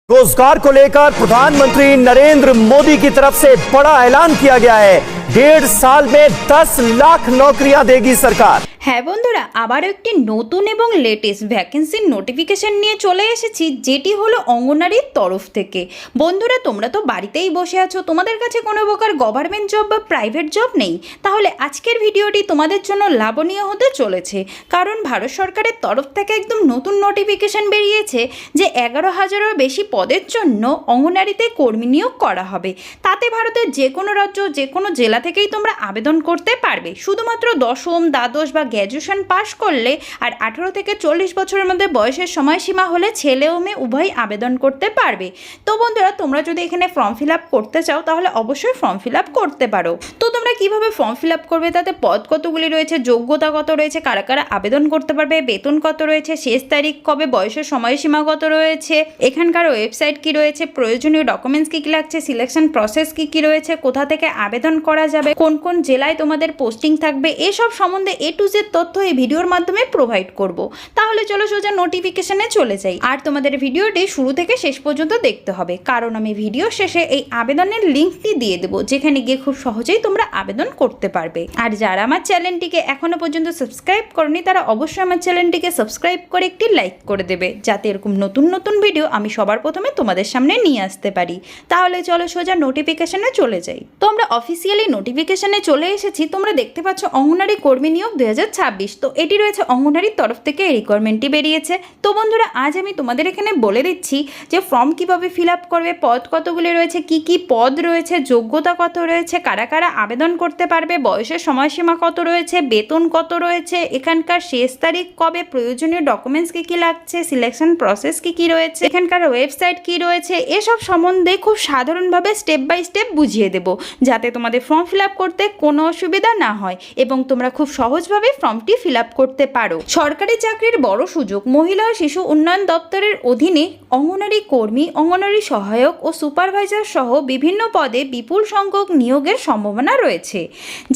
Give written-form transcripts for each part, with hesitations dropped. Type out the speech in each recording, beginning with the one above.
रोजगार को लेकर प्रधानमंत्री नरेंद्र मोदी की तरफ से बड़ा ऐलान किया गया है। 1.5 साल में 10 लाख नौकरियां देगी सरकार। হ্যাঁ বন্ধুরা, আবারও একটি নতুন এবং লেটেস্ট ভ্যাকেন্সির নোটিফিকেশন নিয়ে চলে এসেছি, যেটি হলো অঙ্গনারীর তরফ থেকে। বন্ধুরা, তোমরা তো বাড়িতেই বসে আছো, তোমাদের কাছে কোনো প্রকার গভর্নমেন্ট জব বা প্রাইভেট জব নেই, তাহলে আজকের ভিডিওটি তোমাদের জন্য লাভনীয় হতে চলেছে। কারণ ভারত সরকারের তরফ থেকে একদম নতুন নোটিফিকেশন বেরিয়েছে যে 11,000-এরও বেশি পদের জন্য অঙ্গনারীতে কর্মী নিয়োগ করা হবে। তাতে ভারতের যে কোনো রাজ্য, যে কোনো জেলা থেকেই তোমরা আবেদন করতে পারবে। শুধুমাত্র দশম, দ্বাদশ বা গ্র্যাজুয়েশন পাস করলে আর 18 থেকে 40 বছরের মধ্যে বয়সের সময়সীমা হলে ছেলে ও মেয়ে উভয়ই আবেদন করতে পারবে। তো বন্ধুরা, তোমরা যদি এখানে ফর্ম ফিল আপ করতে চাও তাহলে অবশ্যই ফর্ম ফিল আপ করতে পারো। তো তোমরা কিভাবে ফর্ম ফিল আপ করবে, তাতে পদ কতগুলি রয়েছে, যোগ্যতা কত রয়েছে, কারা কারা আবেদন করতে পারবে, বেতন কত রয়েছে, শেষ তারিখ কবে, বয়সের সময়সীমা কত রয়েছে, এখানকার ওয়েবসাইট কি রয়েছে, প্রয়োজনীয় ডকুমেন্টস কি কি লাগছে, সিলেকশন প্রসেস কি কি রয়েছে, কোথা থেকে আবেদন করা যাবে, কোন কোন জেলায় তোমাদের পোস্টিং থাকবে, এসব সম্বন্ধে A to Z তথ্য এই ভিডিওর মাধ্যমে প্রোভাইড করব। তাহলে চলো সোজা নোটিফিকেশনে চলে যাই। আর তোমাদের ভিডিওটি শুরু থেকে শেষ পর্যন্ত দেখতে হবে, কারণ আমি ভিডিও শেষে এই আবেদনের লিঙ্কটি দিয়ে দেবো, যেখানে গিয়ে খুব সহজেই তোমরা আবেদন করতে পারবে। আর যারা আমার চ্যানেলটিকে এখনো পর্যন্ত সাবস্ক্রাইব করনি, তারা অবশ্যই আমার চ্যানেলটিকে সাবস্ক্রাইব করে একটি লাইক করে দেবে, যাতে এরকম নতুন নতুন ভিডিও আমি সবার প্রথমে তোমাদের সামনে নিয়ে আসতে পারি। তাহলে চলো সোজা নোটিফিকেশনে চলে যাই। তো আমরা অফিসিয়ালি নোটিফিকেশনে চলে এসেছি। তোমরা দেখতে পাচ্ছ অঙ্গনারী কর্মী নিয়োগ 2026। তো এটি রয়েছে অঙ্গনারীর তরফ থেকে এই রিকোয়ারমেন্টটি বেরিয়েছে। তো বন্ধুরা, আজ আমি তোমাদের এখানে বলে দিচ্ছি যে ফর্ম কিভাবে ফিল আপ করবে, পদ কতগুলি রয়েছে, কি কি পদ রয়েছে, যোগ্যতা কত রয়েছে, কারা কারা আবেদন করতে পারবে, বয়সের সময়সীমা কত রয়েছে, বেতন কত রয়েছে, এখানকার শেষ তারিখ কবে, প্রয়োজনীয় ডকুমেন্টস কি কি লাগছে, সিলেকশন প্রসেস কি কি রয়েছে, এখানকার ওয়েবসাইট কি রয়েছে, এসব সম্বন্ধে খুব সাধারণভাবে স্টেপ বাই স্টেপ বুঝিয়ে দেব, যাতে তোমাদের ফর্ম ফিল আপ করতে কোনো অসুবিধা না হয় এবং তোমরা খুব সহজভাবে ফর্মটি ফিল আপ করতে পারো। সরকারি চাকরির বড় সুযোগ। মহিলা ও শিশু উন্নয়ন দপ্তরের অধীনে অঙ্গনারী কর্মী, অঙ্গনারী সহায়ক ও সুপারভাইজার সহ বিভিন্ন পদে বিপুল সংখ্যক নিয়োগের সম্ভাবনা রয়েছে।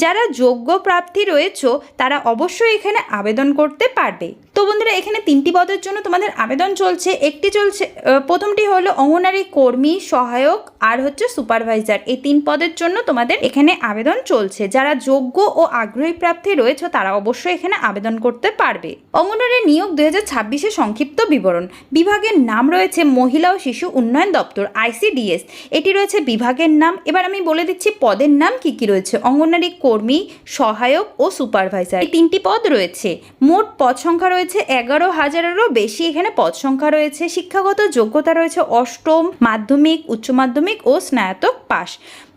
যারা যোগ্য প্রার্থী রয়েছে তারা অবশ্যই এখানে আবেদন করতে পারবে। তো বন্ধুরা, এখানে 3টি পদের জন্য তোমাদের আবেদন চলছে। প্রথমটি হলো অঙ্গনারী কর্মী, সহায়ক আর হচ্ছে সুপারভাইজার। এই 3 পদের জন্য তোমাদের এখানে আবেদন চলছে। যারা যোগ্য ও আগ্রহী প্রার্থী রয়েছে তারা অবশ্যই এখানে আবেদন করতে পারবে। অঙ্গনারী নিয়োগ 2026-এর সংক্ষিপ্ত বিবরণ। বিভাগের নাম রয়েছে মহিলা ও শিশু উন্নয়ন দপ্তর, ICDS। এটি রয়েছে বিভাগের নাম। এবার আমি বলে দিচ্ছি পদের নাম কি কি রয়েছে। অঙ্গনারী কর্মী, সহায়ক ও সুপারভাইজার, এই 3টি পদ রয়েছে। মোট পদ সংখ্যা রয়েছে 11,000-এরও বেশি। এখানে পদ সংখ্যা রয়েছে। শিক্ষাগত যোগ্যতা রয়েছে অষ্টম, মাধ্যমিক, উচ্চ মাধ্যমিক ও স্নাতক পাস।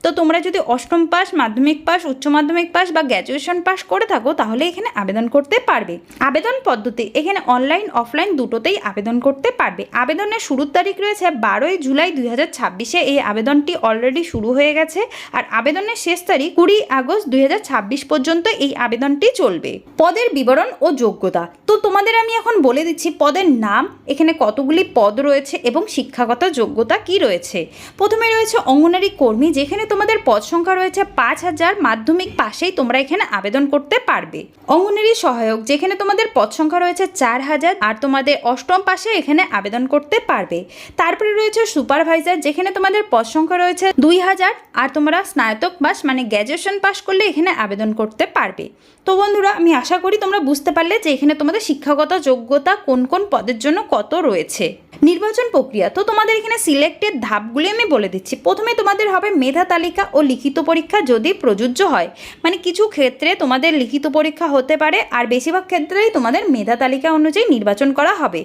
তো তোমরা যদি অষ্টম পাস, মাধ্যমিক পাস, উচ্চ মাধ্যমিক পাস বা গ্র্যাজুয়েশন পাস করে থাকো তাহলে এখানে আবেদন করতে পারবে। আবেদন পদ্ধতি, এখানে অনলাইন অফলাইন দুটোতেই আবেদন করতে পারবে। আবেদনের শুরুর তারিখ রয়েছে 12 জুলাই 2026। এই আবেদনটি অলরেডি শুরু হয়ে গেছে। আর আবেদনের শেষ তারিখ 20 আগস্ট 2026 পর্যন্ত এই আবেদনটি চলবে। পদের বিবরণ ও যোগ্যতা। তো তোমাদের আমি এখন বলে দিচ্ছি পদের নাম, এখানে কতগুলি পদ রয়েছে এবং শিক্ষাগত যোগ্যতা কি রয়েছে। প্রথমে রয়েছে অঙ্গনারী কর্মী, যেখানে তোমাদের পদ সংখ্যা রয়েছে 5,000। মাধ্যমিক পাশেই তোমরা এখানে আবেদন করতে পারবে। অঙ্গনারী সহায়ক, যেখানে তোমাদের পদ সংখ্যা রয়েছে 4,000 আর তোমাদের অষ্টম পাশে এখানে আবেদন করতে পারবে। তারপরে রয়েছে সুপারভাইজার, যেখানে তোমাদের পদ সংখ্যা রয়েছে 2,000 আর তোমরা স্নাতক পাস মানে গ্র্যাজুয়েশন পাস করলে এখানে আবেদন করতে পারবে। তো বন্ধুরা, আমি আশা করি তোমরা বুঝতে পারলে যে এখানে তোমাদের শিক্ষাগত যোগ্যতা কোন কোন পদের জন্য কত রয়েছে। নির্বাচন প্রক্রিয়া। তো তোমাদের এখানে সিলেক্টেড ধাপগুলি আমি বলে দিচ্ছি। প্রথমে তোমাদের হবে মেধা তালিকা ও লিখিত পরীক্ষা যদি প্রযোজ্য হয়। মানে কিছু ক্ষেত্রে তোমাদের লিখিত পরীক্ষা হতে পারে আর বেশিরভাগ ক্ষেত্রেই তোমাদের মেধা তালিকা অনুযায়ী নির্বাচন করা হবে।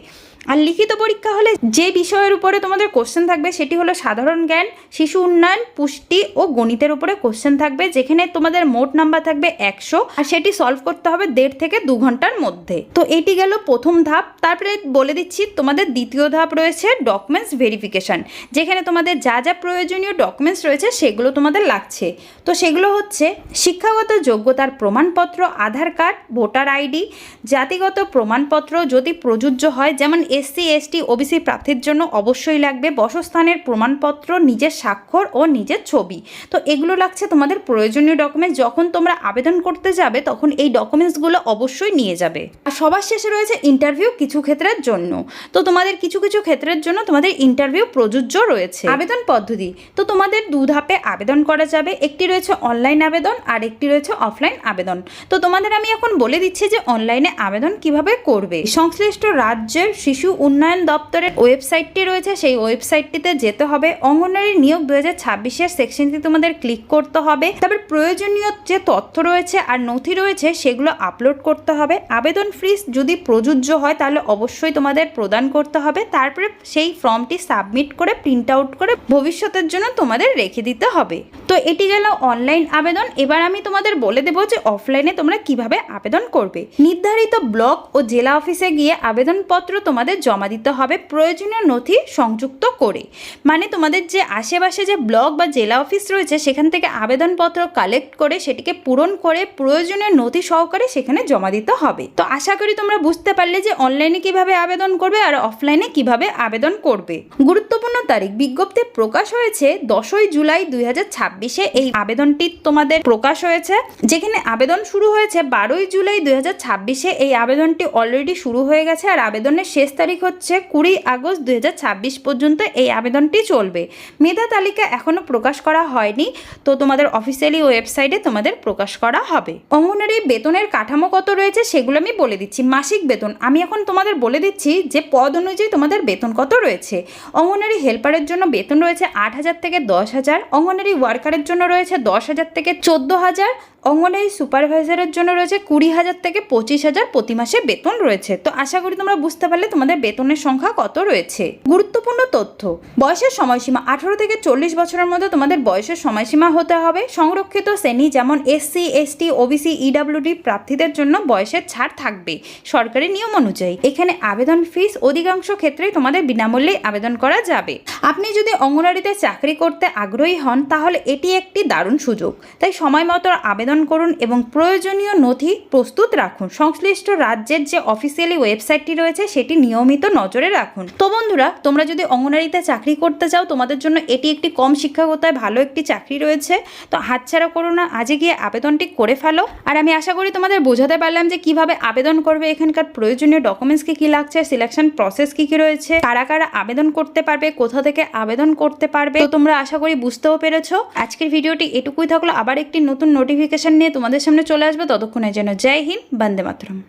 আর লিখিত পরীক্ষা হলে যে বিষয়ের উপরে তোমাদের কোশ্চেন থাকবে সেটি হলো সাধারণ জ্ঞান, শিশু উন্নয়ন, পুষ্টি ও গণিতের উপরে কোশ্চেন থাকবে, যেখানে তোমাদের মোট নাম্বার থাকবে 100 আর সেটি সলভ করতে হবে 1.5 থেকে 2 ঘন্টার মধ্যে। তো এটি গেল প্রথম ধাপ। তারপরে বলে দিচ্ছি তোমাদের দ্বিতীয় ধাপ রয়েছে ডকুমেন্টস ভেরিফিকেশান, যেখানে তোমাদের যা যা প্রয়োজনীয় ডকুমেন্টস রয়েছে সেগুলো তোমাদের লাগছে। তো সেগুলো হচ্ছে শিক্ষাগত যোগ্যতার প্রমাণপত্র, আধার কার্ড, ভোটার ID, জাতিগত প্রমাণপত্র যদি প্রযোজ্য হয়, যেমন SC ST OBC প্রার্থীর জন্য অবশ্যই লাগবে বাসস্থানের প্রমাণপত্র, নিজের স্বাক্ষর ও নিজের ছবি। তো এগুলো লাগছে তোমাদের প্রয়োজনীয় ডকুমেন্টস। যখন তোমরা আবেদন করতে যাবে তখন এই ডকুমেন্টসগুলো অবশ্যই নিয়ে যাবে। আর সবার শেষে রয়েছে ইন্টারভিউ কিছু ক্ষেত্রের জন্য। তো তোমাদের কিছু কিছু ক্ষেত্রের জন্য তোমাদের ইন্টারভিউ প্রযোজ্য রয়েছে। আবেদন পদ্ধতি, তো তোমাদের 2 ধাপে আবেদন করা যাবে। একটি রয়েছে অনলাইন আবেদন আর একটি রয়েছে অফলাইন আবেদন। তো তোমাদের আমি এখন বলে দিচ্ছি যে অনলাইনে আবেদন কিভাবে করবে। সংশ্লিষ্ট রাজ্যের শিশু উন্নয়ন দপ্তরের ওয়েবসাইটটি রয়েছে, সেই ওয়েবসাইটটিতে যেতে হবে। অঙ্গনওয়াড়ি নিয়োগ 2026-এর সেকশনটি তোমাদের ক্লিক করতে হবে। তারপর প্রয়োজনীয় যে তথ্য রয়েছে আর নথি রয়েছে সেগুলো আপলোড করতে হবে। আবেদন ফিস যদি প্রযোজ্য হয় তাহলে অবশ্যই তোমাদের প্রদান করতে হবে। তারপরে সেই ফর্মটি সাবমিট করে প্রিন্ট আউট করে ভবিষ্যতের জন্য তোমাদের রেখে দিতে হবে। তো এটি গেল অনলাইন আবেদন। এবার আমি তোমাদের বলে দেবো যে অফলাইনে তোমরা কিভাবে আবেদন করবে। নির্ধারিত ব্লক ও জেলা অফিসে গিয়ে আবেদনপত্র তোমাদের জমা দিতে হবে প্রয়োজনীয় নথি সংযুক্ত করে। মানে তোমাদের যে আশেপাশে যে ব্লক বা জেলা অফিস রয়েছে সেখান থেকে আবেদনপত্র কালেক্ট করে সেটিকে পূরণ করে প্রয়োজনীয় নথি সহকারে সেখানে জমা দিতে হবে। তো আশা করি তোমরা বুঝতে পারলে যে অনলাইনে কিভাবে আবেদন করবে আর অফলাইনে কিভাবে আবেদন করবে। গুরুত্বপূর্ণ তারিখ, বিজ্ঞপ্তি প্রকাশ হয়েছে 10ই জুলাই 2026-এ। এই আবেদনটি তোমাদের প্রকাশ হয়েছে, যেখানে আবেদন শুরু হয়েছে 12ই জুলাই 2026-এ। এই আবেদনটি অলরেডি শুরু হয়ে গেছে আর আবেদনের শেষ তারিখ হচ্ছে 20 আগস্ট 2026 পর্যন্ত এই আবেদনটি চলবে। মেধা তালিকা এখনো প্রকাশ করা হয়নি, তো তোমাদের অফিসিয়ালি ওয়েবসাইটে তোমাদের প্রকাশ করা হবে। অঙ্গনওয়াড়ি বেতনের কাঠামো কত রয়েছে সেগুলো আমি বলে দিচ্ছি। মাসিক বেতন আমি এখন তোমাদের বলে দিচ্ছি যে পদ অনুযায়ী তোমাদের বেতন কত রয়েছে। অঙ্গনওয়াড়ি হেল্পারের জন্য বেতন রয়েছে 8,000 থেকে 10,000। অঙ্গনওয়াড়ি ওয়ার্কারের জন্য রয়েছে 10,000 থেকে 14,000। অঙ্গনওয়াড়ি সুপারভাইজারের জন্য রয়েছে 20,000 থেকে 25,000 প্রতি মাসে বেতন রয়েছে। তো আশা করি তোমরা বুঝতে পারলে তোমাদের বেতনের সংখ্যা কত রয়েছে। গুরুত্বপূর্ণ তথ্য, বয়সের সময়সীমা 18 থেকে 40 বছরের মধ্যে তোমাদের বয়সের সময়সীমা হতে হবে। সংরক্ষিত শ্রেণী যেমন SC ST OBC EWD প্রার্থীদের জন্য বয়সের ছাড় থাকবে সরকারি নিয়ম অনুযায়ী। এখানে আবেদন ফিস অধিকাংশ ক্ষেত্রেই তোমাদের বিনামূল্যে আবেদন করা যাবে। আপনি যদি অঙ্গনওয়াড়িতে চাকরি করতে আগ্রহী হন তাহলে এটি একটি দারুণ সুযোগ। তাই সময় মতো আবেদন করুন এবং প্রয়োজনীয় নথি প্রস্তুত রাখুন। সংশ্লিষ্ট রাজ্যের যে অফিসিয়ালি ওয়েবসাইটটি রয়েছে সেটি নিয়মিত নজরে রাখুন। তো বন্ধুরা, তোমরা যদি অঙ্গনওয়াড়িতে চাকরি করতে চাও তোমাদের জন্য এটি একটি কম শিক্ষাগতায় ভালো একটি চাকরি রয়েছে। তো হাতছাড়া করো না, আজকে গিয়ে আবেদনটি করে ফেলো। আর আমি আশা করি তোমাদের বোঝাতে পারলাম যে কিভাবে আবেদন করবে, এখানকার প্রয়োজনীয় ডকুমেন্টস কি লাগছে, সিলেকশন প্রসেস কি রয়েছে, কারা কারা আবেদন করতে পারবে, কোথা থেকে আবেদন করতে পারবে। তো তোমরা আশা করি বুঝতেও পেরেছো। আজকের ভিডিওটি এটুকুই থাকলো। আবার একটি নতুন নোটিফিকেশন নিয়ে তোমাদের সামনে চলে আসবে। ততক্ষণের জন্য জয় হিন্দ, বন্দে মাতরম।